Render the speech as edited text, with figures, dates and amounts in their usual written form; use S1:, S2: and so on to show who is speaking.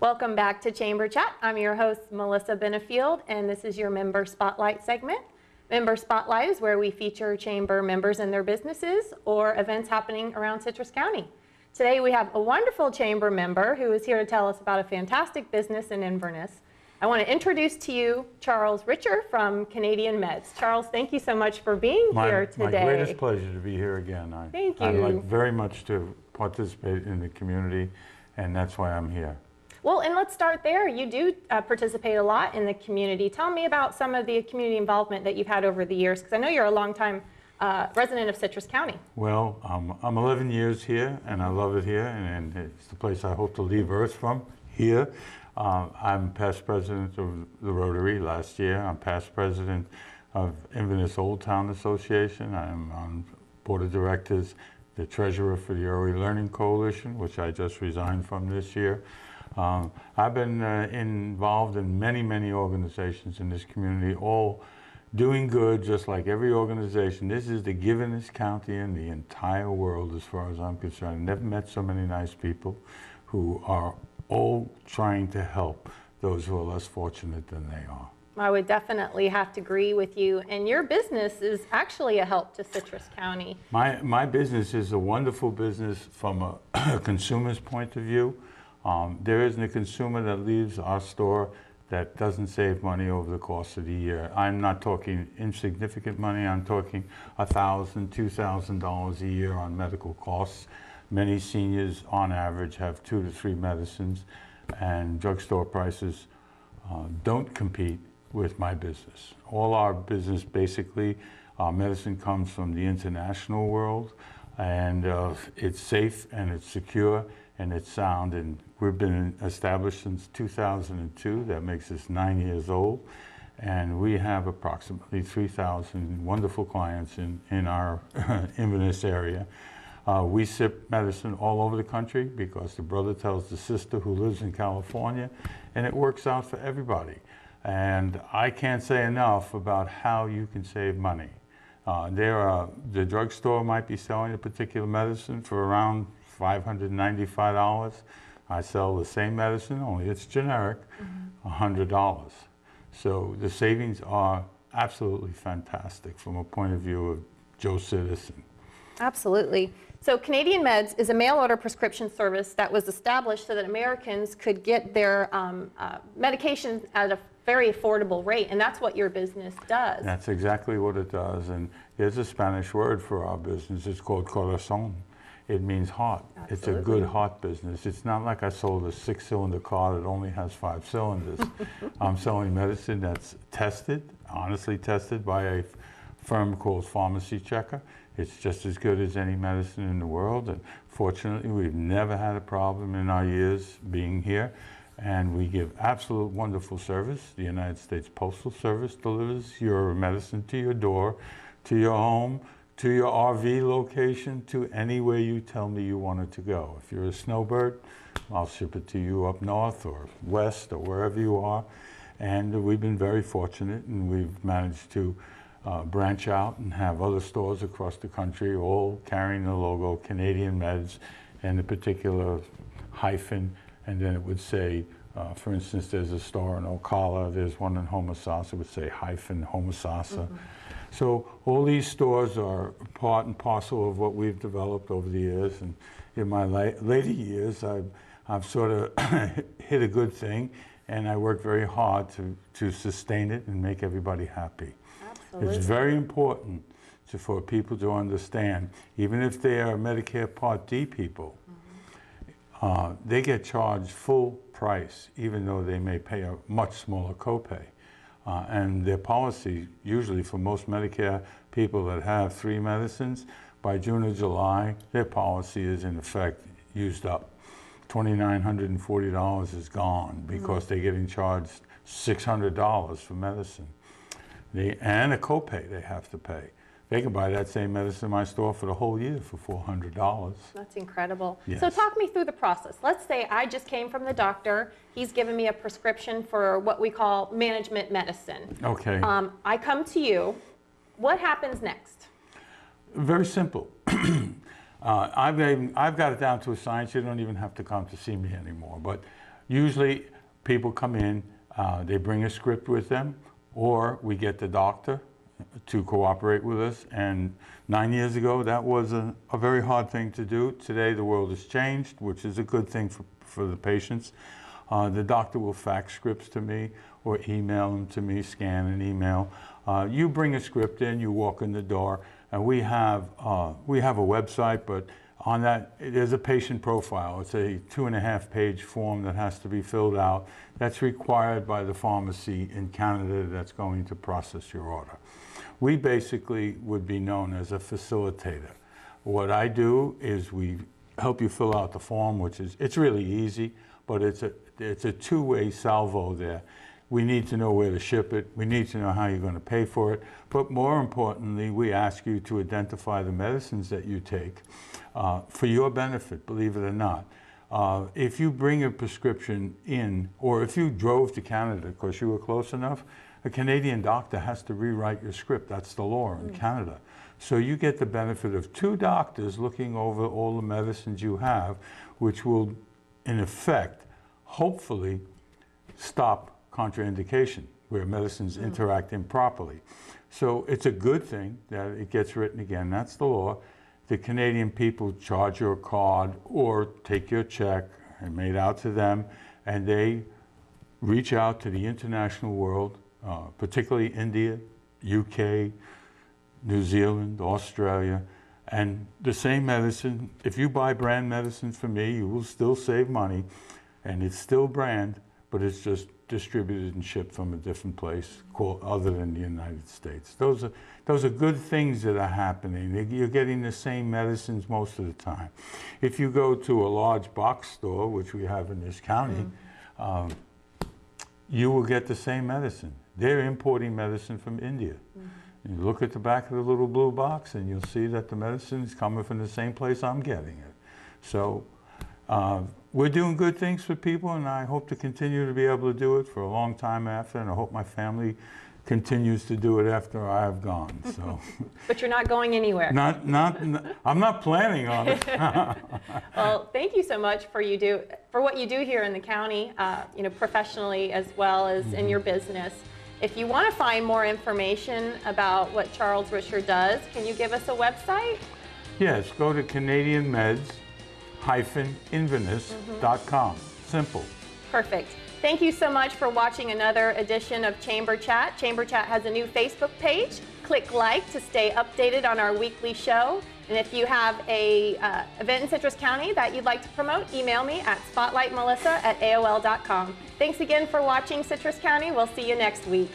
S1: Welcome back to Chamber Chat. I'm your host, Melissa Benefield, and this is your Member Spotlight segment. Member Spotlight is where we feature Chamber members and their businesses or events happening around Citrus County. Today we have a wonderful Chamber member who is here to tell us about a fantastic business in Inverness. I want to introduce to you Charles Richer from Canadian Meds. Charles, thank you so much for being here today.
S2: My greatest pleasure to be here again.
S1: Thank you.
S2: I'd like very much to participate in the community, and that's why I'm here.
S1: Well, and let's start there. You do participate a lot in the community. Tell me about some of the community involvement that you've had over the years, because I know you're a longtime resident of Citrus County.
S2: Well, I'm 11 years here, and I love it here, and it's the place I hope to leave Earth from, here. I'm past president of the Rotary last year. I'm past president of Inverness Old Town Association. I'm on board of directors, the treasurer for the Early Learning Coalition, which I just resigned from this year. I've been involved in many organizations in this community, all doing good, just like every organization. This is the givenest county in the entire world, as far as I'm concerned. I've never met so many nice people who are all trying to help those who are less fortunate than they are.
S1: I would definitely have to agree with you. And your business is actually a help to Citrus County.
S2: My business is a wonderful business from a consumer's point of view. There isn't a consumer that leaves our store that doesn't save money over the course of the year. I'm not talking insignificant money. I'm talking $1,000, $2,000 a year on medical costs. Many seniors, on average, have 2 to 3 medicines, and drugstore prices don't compete with my business. All our business, basically, our medicine comes from the international world, and it's safe and it's secure and it's sound, and we've been established since 2002. That makes us 9 years old, and we have approximately 3,000 wonderful clients in our Inverness area. We ship medicine all over the country because the brother tells the sister who lives in California, and it works out for everybody. And I can't say enough about how you can save money. The drugstore might be selling a particular medicine for around $595. I sell the same medicine, only it's generic, $100. So the savings are absolutely fantastic from a point of view of Joe Citizen.
S1: Absolutely. So Canadian Meds is a mail-order prescription service that was established so that Americans could get their medications at a very affordable rate, and that's what your business does.
S2: That's exactly what it does, and there's a Spanish word for our business. It's called corazón. It means heart.
S1: Absolutely.
S2: It's a good heart business. It's not like I sold a 6-cylinder car that only has 5 cylinders. I'm selling medicine that's tested, honestly tested by a firm called Pharmacy Checker. It's just as good as any medicine in the world, and fortunately we've never had a problem in our years being here, and we give absolute wonderful service. The United States Postal Service delivers your medicine to your door, to your home, to your RV location, to anywhere you tell me you want it to go. If you're a snowbird, I'll ship it to you up north or west or wherever you are. And we've been very fortunate, and we've managed to branch out and have other stores across the country, all carrying the logo Canadian Meds and the particular hyphen, and then it would say, for instance, there's a store in Ocala, there's one in Homosassa, it would say hyphen Homosassa. So all these stores are part and parcel of what we've developed over the years, and in my later years, I've sort of hit a good thing, and I work very hard to sustain it and make everybody happy.
S1: Absolutely.
S2: It's very important for people to understand, even if they are Medicare Part D people, they get charged full price, even though they may pay a much smaller copay. And their policy, usually for most Medicare people that have 3 medicines, by June or July, their policy is in effect used up. $2,940 is gone because they're getting charged $600 for medicine. And a copay they have to pay. They can buy that same medicine in my store for the whole year for $400.
S1: That's incredible.
S2: Yes.
S1: So talk me through the process. Let's say I just came from the doctor. He's given me a prescription for what we call management medicine.
S2: Okay.
S1: I come to you. What happens next?
S2: Very simple. I've got it down to a science. You don't even have to come to see me anymore. But Usually people come in, they bring a script with them, or we get the doctor to cooperate with us. And 9 years ago, that was a very hard thing to do. Today, the world has changed, which is a good thing for the patients. The doctor will fax scripts to me or email them to me, scan and email. You bring a script in, you walk in the door, and we have a website, but on that, there's a patient profile. It's a 2.5-page form that has to be filled out. That's required by the pharmacy in Canada that's going to process your order. We basically would be known as a facilitator. What I do is we help you fill out the form, which is, it's really easy, but it's a two-way salvo there. We need to know where to ship it. We need to know how you're going to pay for it. But more importantly, we ask you to identify the medicines that you take for your benefit, believe it or not. If you bring a prescription in, or if you drove to Canada because you were close enough, a Canadian doctor has to rewrite your script. That's the law in Canada. So you get the benefit of 2 doctors looking over all the medicines you have, which will, in effect, hopefully stop contraindication where medicines interact improperly. So it's a good thing that it gets written again. That's the law. The Canadian people charge your card or take your check and made out to them, and they reach out to the international world, particularly India, UK, New Zealand, Australia, and the same medicine. If you buy brand medicine from me, you will still save money, and it's still brand, but it's just distributed and shipped from a different place other than the United States. Those are good things that are happening. You're getting the same medicines most of the time. If you go to a large box store, which we have in this county, you will get the same medicine. They're importing medicine from India. You look at the back of the little blue box and you'll see that the medicine is coming from the same place I'm getting it. So we're doing good things for people, and I hope to continue to be able to do it for a long time after, and I hope my family continues to do it after I have gone. So.
S1: But you're not going anywhere.
S2: I'm not planning on it.
S1: Well, thank you so much for what you do here in the county, professionally as well as in your business. If you want to find more information about what Charles Richer does, can you give us a website?
S2: Yes, go to Canadian-Inverness.com. Simple.
S1: Perfect. Thank you so much for watching another edition of Chamber Chat. Chamber Chat has a new Facebook page. Click like to stay updated on our weekly show. And if you have a event in Citrus County that you'd like to promote, email me at spotlightmelissa@aol.com. Thanks again for watching Citrus County. We'll see you next week.